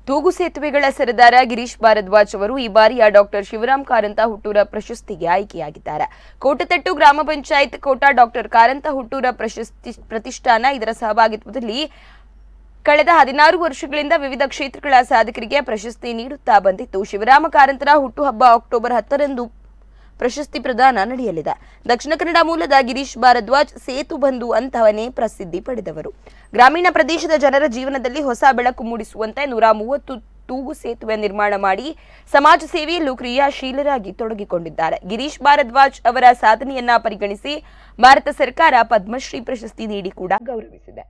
ತೂಗು ಸೇತುವೆಗಳ ಸರದಾರ ಗಿರೀಶ್ ಭಾರದ್ವಾಜ್ ಅವರು ಈ ಬಾರಿಯ ಡಾಕ್ಟರ್ ಶಿವರಾಮ್ ಕಾರಂತ ಹುಟ್ಟೂರ ಪ್ರಶಸ್ತಿಗೆ ಆಯ್ಕೆಯಾಗಿದ್ದಾರೆ. ಕೋಟತಟ್ಟು ಗ್ರಾಮ ಪಂಚಾಯತ್ ಕೋಟ ಡಾಕ್ಟರ್ ಕಾರಂತ ಹುಟ್ಟೂರ ಪ್ರತಿಷ್ಠಾನ ಇದರ ಸಹಭಾಗಿತ್ವದಲ್ಲಿ ಕಳೆದ 16 ವರ್ಷಗಳಿಂದ ವಿವಿಧ ಕ್ಷೇತ್ರಗಳ ಸಾಧಕರಿಗೆ ಪ್ರಶಸ್ತಿ ನೀಡುತ್ತಾ ಬಂದಿತ್ತು. ಶಿವರಾಮ ಕಾರಂತರ ಹುಟ್ಟುಹಬ್ಬ ಅಕ್ಟೋಬರ್ 10ರಂದು ಪ್ರಶಸ್ತಿ ಪ್ರದಾನ ನಡೆಯಲಿದೆ. ದಕ್ಷಿಣ ಕನ್ನಡ ಮೂಲದ ಗಿರೀಶ್ ಭಾರದ್ವಾಜ್ ಸೇತು ಬಂಧು ಅಂತವನೇ ಪ್ರಸಿದ್ಧಿ ಪಡೆದವರು. ಗ್ರಾಮೀಣ ಪ್ರದೇಶದ ಜನರ ಜೀವನದಲ್ಲಿ ಹೊಸ ಬೆಳಕು ಮೂಡಿಸುವಂತೆ 130 ತೂಗು ಸೇತುವೆ ನಿರ್ಮಾಣ ಮಾಡಿ ಸಮಾಜ ಸೇವೆಯಲ್ಲೂ ಕ್ರಿಯಾಶೀಲರಾಗಿ ತೊಡಗಿಕೊಂಡಿದ್ದಾರೆ. ಗಿರೀಶ್ ಭಾರದ್ವಾಜ್ ಅವರ ಸಾಧನೆಯನ್ನ ಪರಿಗಣಿಸಿ ಭಾರತ ಸರ್ಕಾರ ಪದ್ಮಶ್ರೀ ಪ್ರಶಸ್ತಿ ನೀಡಿ ಕೂಡ ಗೌರವಿಸಿದೆ.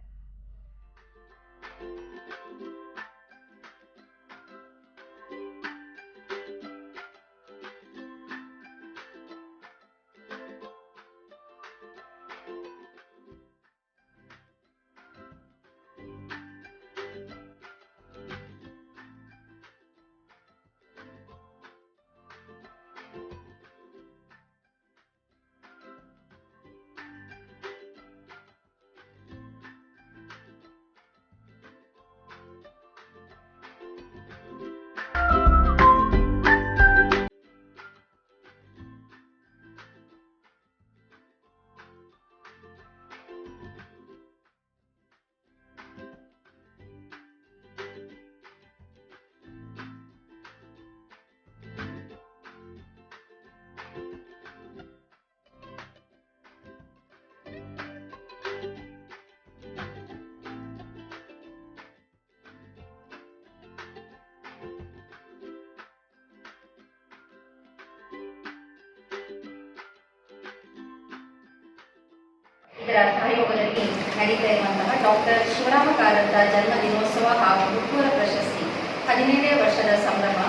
ಇದರ ಸಹಯೋಗದಲ್ಲಿ ನಡೀತಾ ಇರುವಂತಹ ಡಾಕ್ಟರ್ ಶಿವರಾಮ ಕಾರಂತ ಜನ್ಮ ದಿನೋತ್ಸವ ಹಾಗೂ ಹುಟ್ಟೂರ ಪ್ರಶಸ್ತಿ 17ನೇ ವರ್ಷದ ಸಂಭ್ರಮ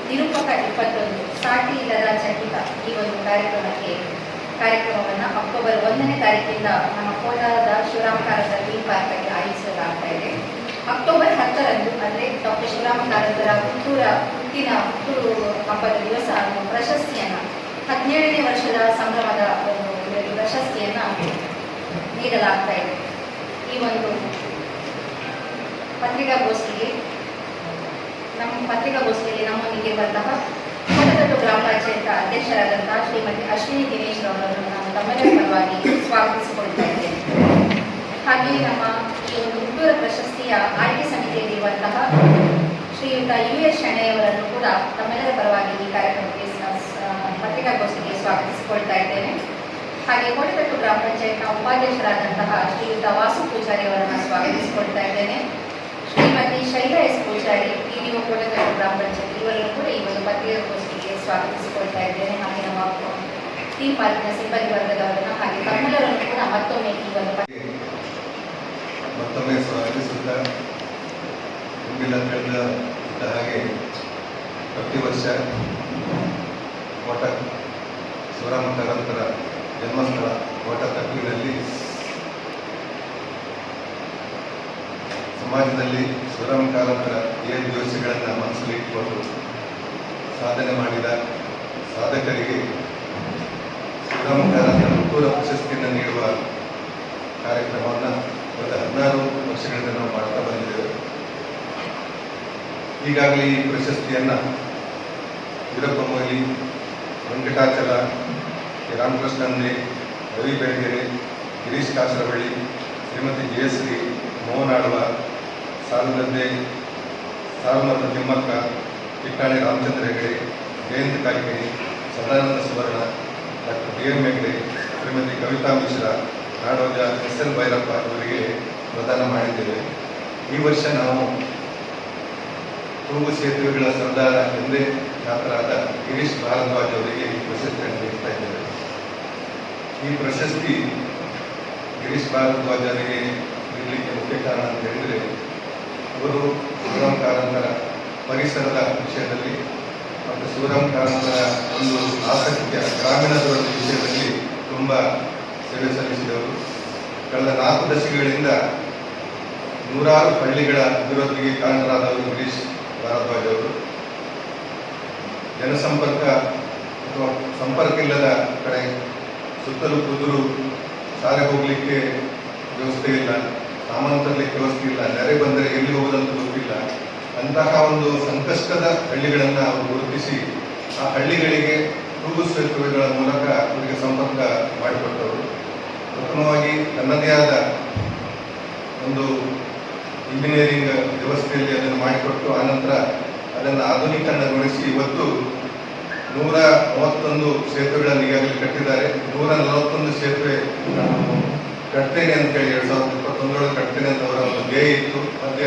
ನಿರೂಪಕ 21 ಸಾಟಿ ಇಲ್ಲದ ಚಕಿತ ಈ ಒಂದು ಕಾರ್ಯಕ್ರಮವನ್ನು ಅಕ್ಟೋಬರ್ 1ನೇ ತಾರೀಕಿಂದ ನಮ್ಮ ಕೋಲಾರದ ಶಿವರಾಮ ಕಾರಂತ ಥೀಮ್ ಪಾರ್ಕ್ನಲ್ಲಿ ಆಯೋಜಿಸಲಾಗ್ತಾ ಇದೆ. ಅಕ್ಟೋಬರ್ 10ರಂದು ಅಂದರೆ ಡಾಕ್ಟರ್ ಶಿವರಾಮ ಕಾರಂತರ ಹುಟ್ಟು ಹಬ್ಬದ ದಿವಸ ಪ್ರಶಸ್ತಿಯನ್ನು 17ನೇ ವರ್ಷದ ಸಂಭ್ರಮದ ಒಂದು ಪ್ರಶಸ್ತಿಯನ್ನು ನೀಡಲಾಗ್ತಾ ಇದೆ. ಈ ಒಂದು ಪತ್ರಿಕಾಗೋಷ್ಠಿಯಲ್ಲಿ ನಮ್ಮೊಂದಿಗಿರುವಂತಹ ಕೋಟತಟ್ಟು ಗ್ರಾಮ ಪಂಚಾಯತ್ ಅಧ್ಯಕ್ಷರಾದಂತಹ ಶ್ರೀಮತಿ ಅಶ್ವಿನಿ ದಿನೇಶ್ ಅವರನ್ನು ನಾನು ತಮ್ಮೆಲ್ಲರ ಪರವಾಗಿ ಸ್ವಾಗತಿಸಿಕೊಳ್ತಾ ಇದ್ದೇನೆ. ಹಾಗೆಯೇ ನಮ್ಮ ಈ ಒಂದು ಹುಟ್ಟೂರ ಪ್ರಶಸ್ತಿಯ ಆಯ್ಕೆ ಸಮಿತಿಯಲ್ಲಿರುವಂತಹ ಶ್ರೀಯುತ US ಶೆಣೆಯವರನ್ನು ಕೂಡ ತಮ್ಮೆಲ್ಲರ ಪರವಾಗಿ ಈ ಕಾರ್ಯಕ್ರಮಕ್ಕೆ ಪತ್ರಿಕಾಗೋಷ್ಠಿಗೆ ಸ್ವಾಗತಿಸಿಕೊಳ್ತಾ ಇದ್ದೇನೆ. ಹಾಗೆ ಕೋಟತಟ್ಟು ಗ್ರಾಮ ಪಂಚಾಯತ್ನ ಉಪಾಧ್ಯಕ್ಷರಾದಂತಹ ಶ್ರೀಯುತ ವಾಸು ಪೂಜಾರಿ ಅವರನ್ನು ಸ್ವಾಗತಿಸಿಕೊಳ್ತಾ ಇದ್ದೇನೆ. ಶ್ರೀಮತಿ ಶೈಲಾ ಎಸ್ ಪೂಜಾರಿ PDO ಕೋಟತಟ್ಟು ಗ್ರಾಮ ಪಂಚಾಯತ್ ಇವರನ್ನು ಕೂಡ ಈ ಒಂದು ಪತ್ರಿಕಾಗೋಷ್ಠಿಗೆ ಸ್ವಾಗತಿಸಿಕೊಳ್ತಾ ಇದ್ದೇನೆ. ಹಾಗೆ ನಮ್ಮ ಥೀಮ್ ಪಾರ್ಕ್ನ ಸಿಬ್ಬಂದಿ ವರ್ಗದವರನ್ನು ಹಾಗೆ ತಮ್ಮೆಲ್ಲರನ್ನು ಕೂಡ ಮತ್ತೊಮ್ಮೆ ಈ ಒಂದು ಸ್ವಾಗತಿಸುತ್ತಾ ಹಾಗೆ ಪ್ರತಿ ವರ್ಷ ಕೋಟ ಶಿವರಾಮ ಕಾರಂತರ ಜನ್ಮಸ್ಥಳ ಕೋಟತಟ್ಟುವಿನಲ್ಲಿ ಸಮಾಜದಲ್ಲಿ ಶಿವರಾಮ ಕಾರಂತರ ಏನು ದೋಷಗಳನ್ನು ಮನಸ್ಸಲ್ಲಿಟ್ಟುಕೊಂಡು ಸಾಧನೆ ಮಾಡಿದ ಸಾಧಕರಿಗೆ ಶಿವರಾಮ ಕಾರಂತರ ಹುಟ್ಟೂರ ಪ್ರಶಸ್ತಿಯನ್ನು ನೀಡುವ ಕಾರ್ಯಕ್ರಮವನ್ನು ಕಳೆದ 16 ವರ್ಷಗಳಿಂದ ನಾವು ಮಾಡ್ತಾ ಬಂದಿದ್ದೇವೆ. ಈಗಾಗಲೇ ಈ ಪ್ರಶಸ್ತಿಯನ್ನು ವೀರಪ್ಪ ಮೊಯ್ಲಿ, ವೆಂಕಟಾಚಲ, ರಾಮಕೃಷ್ಣನ್ನೇ, ರವಿ ಬೆಳಗೆರೆ, ಗಿರೀಶ್ ಕಾಸರವಳ್ಳಿ, ಶ್ರೀಮತಿ ಜಯಶ್ರೀ, ಮೋಹನ್ ಆಳ್ವ, ಸಾಲುಗದ್ದೆ, ಸಾಲುಮರದ ತಿಮ್ಮಕ್ಕ, ಟಿಕ್ಕಾಣಿ ರಾಮಚಂದ್ರ ಹೆಗಡೆ, ಜಯಂತ್ ಕಾಯ್ಕಿಣಿ, ಸದಾನಂದ ಸುವರ್ಣ, ಡಾಕ್ಟರ್ DM ಹೆಗಡೆ, ಶ್ರೀಮತಿ ಕವಿತಾ ಮಿಶ್ರಾ, ನಾಡೋಜ SL ಭೈರಪ್ಪ ಇವರಿಗೆ ಪ್ರದಾನ ಮಾಡಿದ್ದೇವೆ. ಈ ವರ್ಷ ನಾವು ತೂಗು ಸೇತುವೆಗಳ ಸರ್ದಾರ ಎಂದೇ ಖ್ಯಾತರಾದ ಗಿರೀಶ್ ಭಾರದ್ವಾಜ್ ಅವರಿಗೆ ಈ ಪ್ರಶಸ್ತಿಯನ್ನು ನೀಡ್ತಾ ಇದ್ದೇವೆ. ಈ ಪ್ರಶಸ್ತಿ ಗಿರೀಶ್ ಭಾರದ್ವಾಜ್ ಅವರಿಗೆ ನೀಡಲಿಕ್ಕೆ ಮುಖ್ಯ ಕಾರಣ ಅಂತ ಹೇಳಿದರೆ, ಅವರು ಶಿವರಾಮ ಕಾರಂತರ ಪರಿಸರದ ವಿಷಯದಲ್ಲಿ ಮತ್ತು ಶಿವರಾಮ ಕಾರಂತರ ಒಂದು ಆಸಕ್ತಿಯ ಗ್ರಾಮೀಣದ ವಿಷಯದಲ್ಲಿ ತುಂಬ ಸೇವೆ ಸಲ್ಲಿಸಿದವರು. ಕಳೆದ 4 ದಶಕಗಳಿಂದ 100 ಹಳ್ಳಿಗಳ ಅಭಿವೃದ್ಧಿಗೆ ಕಾರಣರಾದವರು ಗಿರೀಶ್ ಭಾರದ್ವಾಜ್ ಅವರು. ಜನಸಂಪರ್ಕ ಅಥವಾ ಸಂಪರ್ಕ ಇಲ್ಲದ ಕಡೆ ಸುತ್ತಲೂ ಕುದುರು ಶಾಲೆ ಹೋಗಲಿಕ್ಕೆ ವ್ಯವಸ್ಥೆ ಇಲ್ಲ, ಸಾಮಾನು ತರಲಿಕ್ಕೆ ವ್ಯವಸ್ಥೆ ಇಲ್ಲ, ನೆರೆ ಬಂದರೆ ಎಲ್ಲಿ ಹೋಗೋದಂತ ಗೊತ್ತಿಲ್ಲ. ಅಂತಹ ಒಂದು ಸಂಕಷ್ಟದ ಹಳ್ಳಿಗಳನ್ನು ಅವರು ಗುರುತಿಸಿ ಆ ಹಳ್ಳಿಗಳಿಗೆ ತೂಗು ಸೇತುವೆಗಳ ಮೂಲಕ ಅವರಿಗೆ ಸಂಪರ್ಕ ಮಾಡಿಕೊಟ್ಟವರು. ಪ್ರಥಮವಾಗಿ ತನ್ನದೇ ಆದ ಒಂದು ಇಂಜಿನಿಯರಿಂಗ್ ವ್ಯವಸ್ಥೆಯಲ್ಲಿ ಅದನ್ನು ಮಾಡಿಕೊಟ್ಟು ಆನಂತರ ಅದನ್ನು ಆಧುನೀಕರಣಗೊಳಿಸಿ ಇವತ್ತು 131 ಸೇತುವೆಗಳನ್ನು ಈಗಾಗಲೇ ಕಟ್ಟಿದ್ದಾರೆ. 141 ಸೇತುವೆ ಕಟ್ತೇನೆ ಅಂತೇಳಿ 2021 ಕಟ್ತೇನೆ ಅಂತ ಅವರ ಒಂದು ಧ್ಯೇಯ ಇತ್ತು. ಮಧ್ಯ